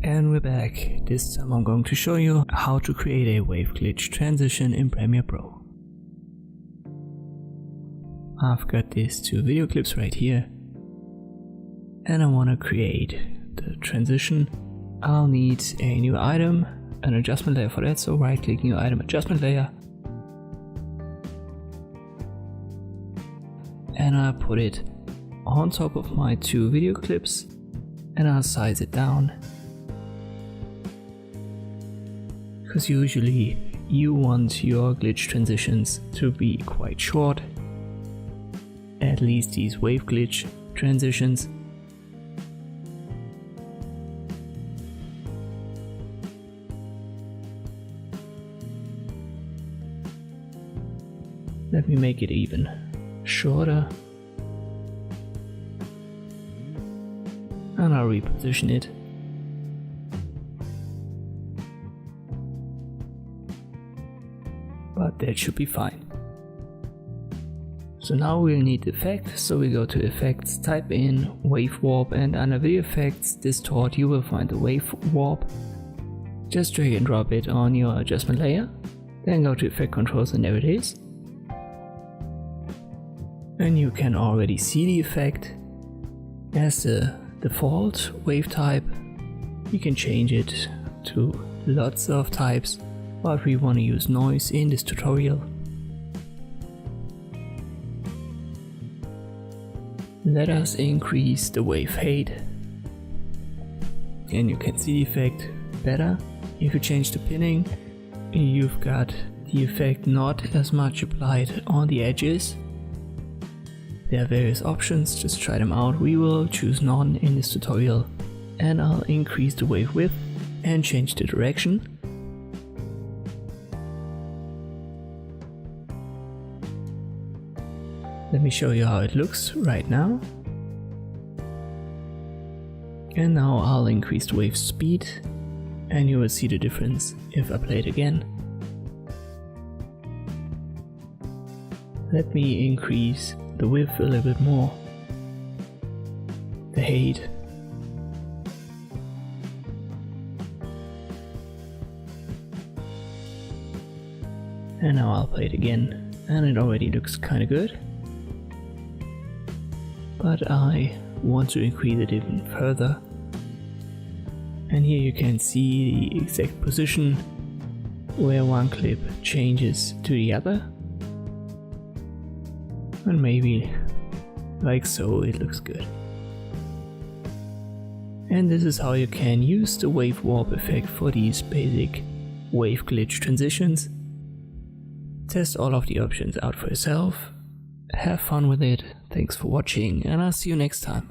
And we're back. This time I'm going to show you how to create a wave glitch transition in Premiere Pro. I've got these two video clips right here, and I want to create the transition. I'll need a new item, an adjustment layer for that, so right click new item, adjustment layer, and I'll put it on top of my two video clips and I'll size it down, because usually you want your glitch transitions to be quite short, at least these wave glitch transitions. Let me make it even shorter, and I'll reposition it. But that should be fine. So now we'll need the effect, so we go to effects, type in wave warp, and under video effects distort you will find the wave warp. Just drag and drop it on your adjustment layer, then go to effect controls and there it is. And you can already see the effect. As the default wave type, you can change it to lots of types, but we want to use noise in this tutorial. Let us increase the wave height, and you can see the effect better. If you change the pinning, you've got the effect not as much applied on the edges. There are various options, just try them out. We will choose none in this tutorial, and I'll increase the wave width and change the direction. Let me show you how it looks right now. And now I'll increase the wave speed, and you will see the difference if I play it again. Let me increase the width a little bit more, the height, and now I'll play it again, and it already looks kinda good. But I want to increase it even further, and here you can see the exact position where one clip changes to the other, and maybe like so it looks good. And this is how you can use the wave warp effect for these basic wave glitch transitions. Test all of the options out for yourself. Have fun with it. Thanks for watching, and I'll see you next time.